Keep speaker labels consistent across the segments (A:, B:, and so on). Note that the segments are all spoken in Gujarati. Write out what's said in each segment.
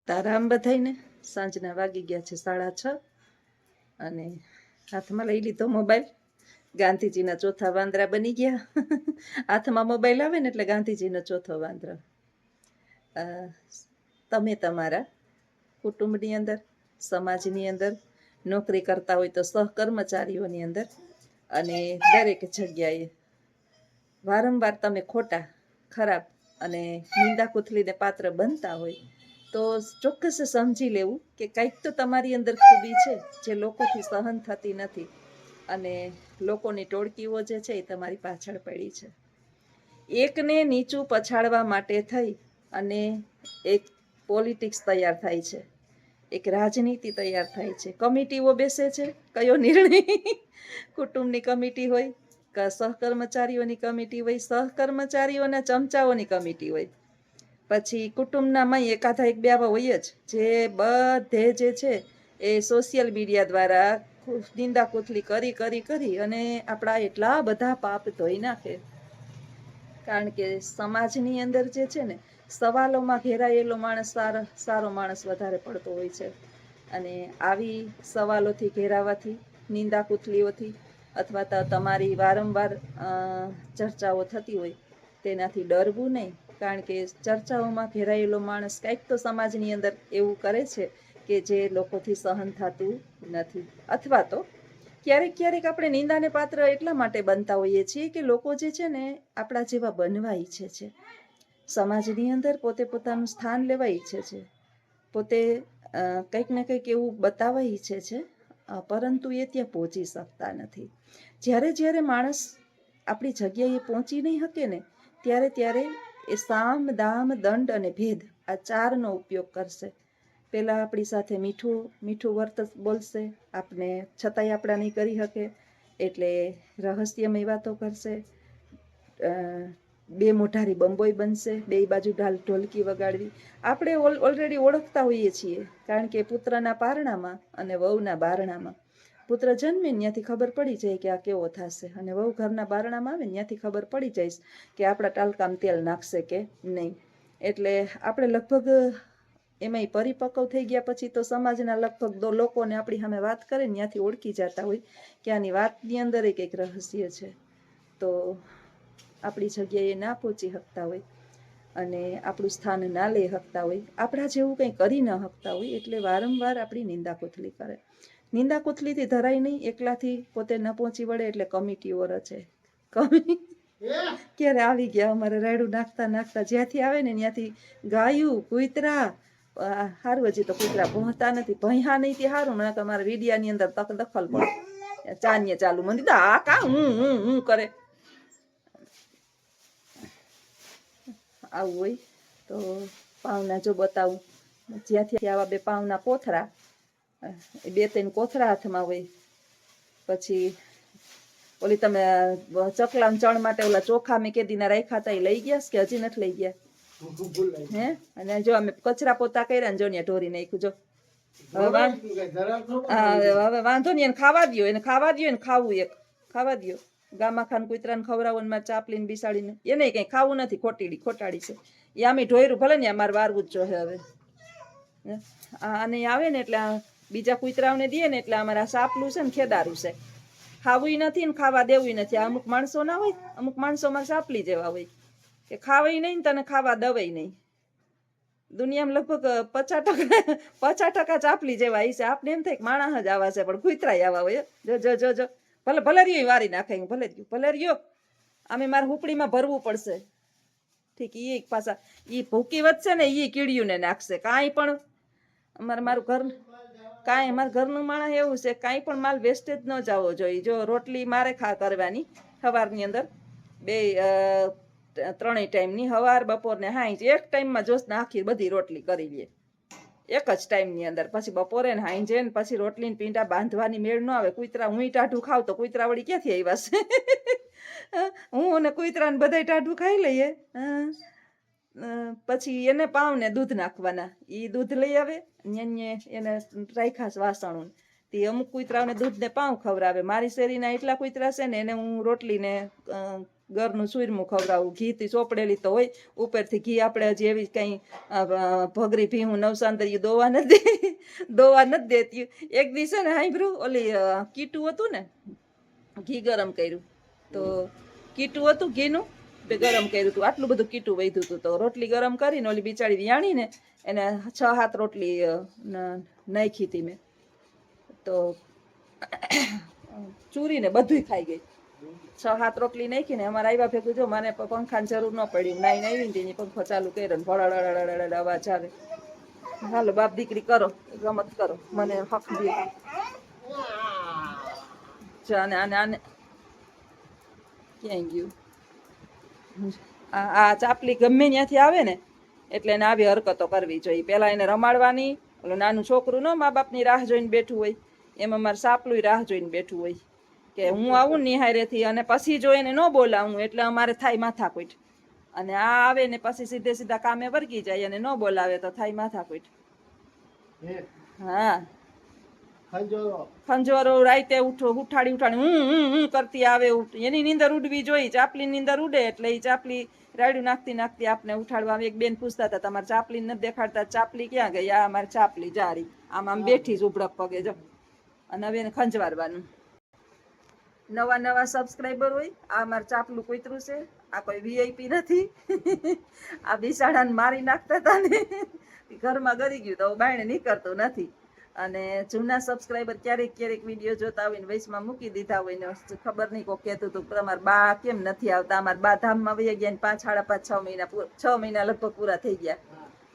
A: તારામ બધાઈને સાંજના વાગી ગયા છે 6:30 અને હાથમાં લઈ લીધો મોબાઈલ. ગાંધીજીના ચોથા વાંદરા બની ગયા. હાથમાં મોબાઈલ આવે ને એટલે ગાંધીજીનો ચોથો વાંદરો. તમે તમારા કુટુંબની અંદર, સમાજની અંદર, નોકરી કરતા હોય તો સહકર્મચારીઓની અંદર અને દરેક જગ્યાએ વારંવાર તમે ખોટા, ખરાબ અને નિંદા કુથલીને પાત્ર બનતા હોય તો ચોક્કસ સમજી લેવું કે કંઈક તો તમારી અંદર ખૂબી છે જે લોકોથી સહન થતી નથી અને લોકોની ટોળકીઓ જે છે એ તમારી પાછળ પડી છે. એકને નીચું પછાડવા માટે થઈ અને એક પોલિટિક્સ તૈયાર થાય છે, એક રાજનીતિ તૈયાર થાય છે, કમિટીઓ બેસે છે. કયો નિર્ણય? કુટુંબની કમિટી હોય કે સહકર્મચારીઓની કમિટી હોય, સહકર્મચારીઓના ચમચાઓની કમિટી હોય, પછી કુટુંબનામાં એકાદા એક બે આવા હોય જ જે બધે જે છે એ સોશિયલ મીડિયા દ્વારા નિંદા કુથલી કરી કરી કરી અને આપણા એટલા બધા પાપ ધોઈ નાખે. કારણ કે સમાજની અંદર જે છે ને સવાલોમાં ઘેરાયેલો માણસ સારો માણસ વધારે પડતો હોય છે અને આવી સવાલોથી ઘેરાવાથી, નિંદા કુથલીઓથી અથવા તો તમારી વારંવાર ચર્ચાઓ થતી હોય તેનાથી ડરવું નહીં. કારણ કે ચર્ચાઓમાં ઘેરાયેલો માણસ કંઈક તો સમાજની અંદર એવું કરે છે કે જે લોકોથી સહન થતું નથી. અથવા તો ક્યારેક ક્યારેક આપણે નિંદાને પાત્ર એટલા માટે બનતા હોઈએ છીએ કે લોકો જે છે ને આપણા જેવા બનવા ઈચ્છે છે, સમાજની અંદર પોતે પોતાનું સ્થાન લેવા ઈચ્છે છે, પોતે કંઈક ને કંઈક એવું બતાવવા ઈચ્છે છે, પરંતુ એ ત્યાં પહોંચી શકતા નથી. જ્યારે જ્યારે માણસ આપણી જગ્યાએ પહોંચી નહીં શકે ને ત્યારે ત્યારે એ સામ, દામ, દંડ અને ભેદ આ ચારનો ઉપયોગ કરશે. પહેલાં આપણી સાથે મીઠું મીઠું વર્ત બોલશે, આપણે છતાંય આપણા નહીં કરી શકે એટલે રહસ્યમય વાતો કરશે, બે મોઢારી બંબોઈ બનશે, બે બાજુ ઢોલકી વગાડવી. આપણે ઓલરેડી ઓળખતા હોઈએ છીએ કારણ કે પુત્રના પારણામાં અને વહુના બારણામાં પુત્ર જન્મે ત્યાંથી ખબર પડી જાય કે આ કેવો થશે અને વહુ ઘરના બારણામાં આવે ત્યાંથી ખબર પડી જાય કે આપણા ટાલકામાં તેલ નાખશે કે નહીં. એટલે આપણે લગભગ એમાંય પરિપક્વ થઈ ગયા પછી તો સમાજના લગભગ લોકોને આપણી સામે વાત કરે ને ત્યાંથી ઓળખી જતા હોય કે આની વાતની અંદર કંઈક રહસ્ય છે. તો આપણી જગ્યાએ ના પહોંચી શકતા હોય અને આપણું સ્થાન ના લઈ શકતા હોય, આપણા જેવું કંઈ કરી ન શકતા હોય એટલે વારંવાર આપણી નિંદા કુથલી કરે. નિંદા કુથલીથી ધરાય નહીં, એકલાથી પોતે ન પહોંચી વળે એટલે કમિટીઓ રચે. ક્યારે આવી ગયા અમારે રાયડું નાખતા નાખતા જ્યાંથી આવે ને ત્યાંથી ગાયું, કૂતરા, સારું હજી તો કૂતરા પહોંચતા નથી, ભૈયા નહીં તે સારું, મને તમારા વિડિયાની અંદર તક દખલ પડે, ચાનીએ ચાલુ મંદી આ કા હું કરે. આવું હોય તો પાવના જો બતાવું, જ્યાંથી આવા બે પાવના કોથરા, બે ત્રણ કોથરા હાથમાં હોય. પછી ઓલી તમે ચકલા ચણ માટે ઓલા ચોખા મેં કેદીના રાખ્યા હતા એ લઈ ગયા કે હજી નથી લઈ ગયા? હે? અને જો અમે કચરા પોતા કર્યા ને જો ને ઢોરી નાખ્યું. જો હવે વાંધો નહીં, એને ખાવા દો, એને ખાવા દો, એને ખાવું એક ખાવા દો. ગામા ખાન કૂતરાને ખવડાવો ને મારે ચાપલીને બિસાડીને એને કંઈ ખાવું નથી, ખોટાડી છે એ. આમે ઢોયરું ભલે ને અમારે વારવું જ જોઈએ. હવે આને આવે ને એટલે બીજા કૂતરાઓને દે ને એટલે અમારે આ સાપલું છે ને ખેદારું છે, ખાવું નથી ને ખાવા દેવું નથી. અમુક માણસો ના હોય, અમુક માણસોમાં સાપલી જેવા હોય કે ખાવાય નહીં તને ખાવા દવાય નહીં. દુનિયામાં લગભગ 50% ચાપલી જેવા છે. આપને એમ થાય કે માણસ જ આવા છે પણ કૂતરાય આવા હોય. જો ભલે રહ્યો વારી નાખે, ભલે રહ્યો આમે મારે હુપડીમાં ભરવું પડશે. ઠીક, એ પાછા એ ભૂકી વધશે ને એ કીડીયું ને નાખશે. કાંઈ પણ મારું ઘરનું માણસ એવું છે, કાંઈ પણ માલ વેસ્ટેજ ન જવો જોઈએ. જો રોટલી મારે કરવાની સવારની અંદર 3 ટાઈમની, સવાર, બપોર ને હાંજ, એક ટાઈમમાં જોશ ને આખી બધી રોટલી કરી લે એક જ ટાઈમની અંદર. પછી બપોરે ને હાંજે ને પછી રોટલીને પીંડા બાંધવાની મેળ ન આવે. કૂતરા હું ટાઢું ખાવ તો કૂતરા વળી ક્યાંથી આવ્યા છે? હું અને કૂતરાને બધા ટાઢું ખાઈ લઈએ. પછી એને પાવને દૂધ નાખવાના, એ દૂધ લઈ આવે એને રાખ્યા વાસણું. તે અમુક કૂતરાઓને દૂધ ને પાઉં ખવડાવે. મારી શેરીના એટલા કૂતરા છે ને એને હું રોટલીને ઘરનું સૂરમું ખવડાવું. ઘીથી ચોપડેલી તો હોય, ઉપરથી ઘી આપણે હજી એવી કંઈ ભગરી ભીહું નવસાંતરિયું દોવા નથી દેતી. એક દિવસે ને સાંભળ્યું, ઓલી કીટું હતું ને, ઘી ગરમ કર્યું તો કીટું હતું ઘીનું ગરમ કર્યું હતું, આટલું બધું કીટું વધ્યું હતું. તો રોટલી ગરમ કરીને ઓલી બિચારી વિયાણીને એને 6-7 રોટલી નાખી હતી મેં, તો ચૂરીને બધુંય ખાઈ ગઈ. 6-7 રોટલી નાખીને અમારે આવ્યા ભેગું જો મને પંખાની જરૂર ન પડી. નાઈને આવીને તેની પંખો ચાલુ કર્યો ને ભળાડ અવાજ આવે. હાલો બાપ દીકરી કરો, રમત કરો, મને હક દે. આને આને આને ક્યાંય ગયું? આ ચાપલી ગમે ત્યાંથી આવે ને એટલે એને આવી હરકતો કરવી જોઈએ. પેલા એને રમાડવાની. ઓલું નાનું છોકરું ન મા બાપની રાહ જોઈને બેઠું હોય, એમાં મારે સાપલું રાહ જોઈને બેઠું હોય કે હું આવું નિહારેથી, અને પછી જો એને ન બોલાવું એટલે અમારે થાય માથાકૂટ. અને આ આવે ને પછી સીધા કામે વર્ગી જાય અને ન બોલાવે તો થાય માથાકૂટ. હા, ખંજોરો રાતે ઉઠાડી હું કરતી આવે. એની નીંદર ઉડવી જોઈએ. ચાપલી નીંદર ઉડે એટલે એ ચાપલી રાયડું નાખતી આપને ઉઠાડવા. એક બેન પૂછતા હતા, તમારે ચાપલી નથી દેખાડતા, ચાપલી ક્યાં ગઈ? આ અમારી ચાપલી જારી આમ બેઠી ઝૂપડક પગે જો. અને હવે એને ખંજવારવાનું. નવા સબસ્ક્રાઈબર હોય, આ અમારું ચાપલું કૂતરું છે, આ કોઈ વીઆઈપી નથી. આ બિસાડાને મારી નાખતા હતા ને ઘરમાં ગરી ગયું તો બાયણે નીકળતું નથી. અને જૂના સબસ્ક્રાઈબર ક્યારેક વિડીયો જોતા હોય ને વૈશમાં મૂકી દીધા હોય ને ખબર નહીં, કોઈ કહેતું હતું તમારા બા કેમ નથી આવતા. અમારા બા ધામમાં વહી ગયા ને 5-5.5 મહિના 6 મહિના લગભગ પૂરા થઈ ગયા.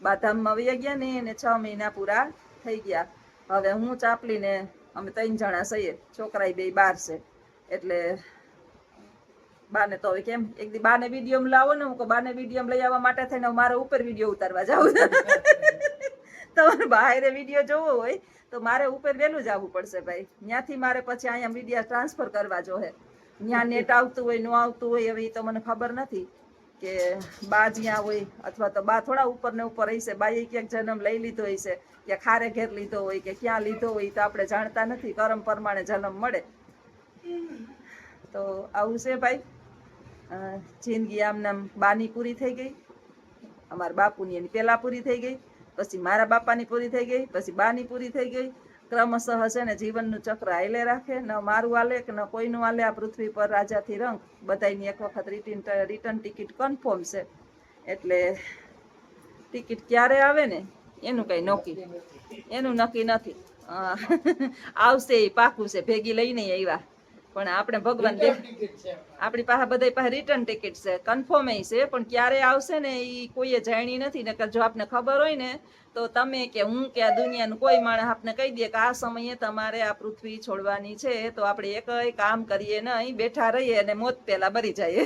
A: બા ધામમાં વહી ગયા ને એને 6 મહિના પૂરા થઈ ગયા. હવે હું ચાપલીને અમે 3 જણા છીએ, છોકરાય 2 બહાર છે. એટલે બાને તો હવે કેમ એક દી બાને વિડીયો લાવો ને, હું બાને વિડીયો લઈ આવવા માટે થઈને મારે ઉપર વિડીયો ઉતારવા જાઉં. તમારે બહાર વિડીયો જોવો હોય તો મારે ઉપર વહેલું જવું પડશે ભાઈ. ત્યાંથી મારે પછી અહીંયા વિડીયો ટ્રાન્સફર કરવા જોઈએ. ત્યાં નેટ આવતું હોય ન આવતું હોય હવે એ તો મને ખબર નથી કે બા જ્યાં હોય, અથવા તો બા થોડા ઉપર ને ઉપર હશે. બાએ ક્યાંક જન્મ લઈ લીધો હશે, કે ખારે ઘેર લીધો હોય, કે ક્યાં લીધો હોય તો આપણે જાણતા નથી. કરમ પ્રમાણે જન્મ મળે. તો આવું છે ભાઈ. જિંદગી આમનામ બાની પૂરી થઈ ગઈ, અમારા બાપુની એની પહેલા પૂરી થઈ ગઈ, પછી મારા બાપાની પૂરી થઈ ગઈ, પછી બાની પૂરી થઈ ગઈ. ક્રમશઃ છે ને જીવનનું ચક્ર હાલે રાખે. ન મારું હાલે કે ન કોઈનું હાલે. આ પૃથ્વી પર રાજાથી રંગ બધાની એક વખત રિટર્ન ટિકિટ કન્ફર્મ છે. એટલે ટિકિટ ક્યારે આવે ને એનું કઈ નક્કી નથી. આવશે એ પાકું છે. ભેગી લઈને આવ્યા પણ આપણે ભગવાન આપણી પાસે બધા પાસે રિટર્ન ટિકિટ છે, કન્ફર્મ છે. પણ ક્યારે આવશે ને એ કોઈએ જાણી નથી. નકર જો આપને ખબર હોય ને તો તમે કે હું કે આ દુનિયાનું કોઈ માણસ આપને કહી દે કે આ સમયે તમારે આ પૃથ્વી છોડવાની છે, તો આપણે એક કામ કરીએ નહીં, બેઠા રહીએ અને મોત પહેલા મરી જઈએ.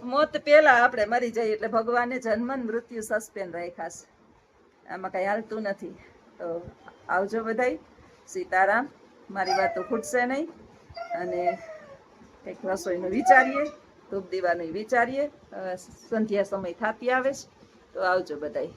A: મોત પહેલા આપણે મરી જઈએ. એટલે ભગવાને જન્મ મૃત્યુ સસ્પેન્ડ રાખ્યા છે, આમાં કઈ હાલતું નથી. તો આવજો બધાય. સીતારામ. મારી વાતો ખૂટશે નહીં. અને કંઈક રસોઈનું વિચારીએ, ધૂપ દીવાનું વિચારીએ. સંધ્યા સમય થાતી આવે છે. તો આવજો બધાય.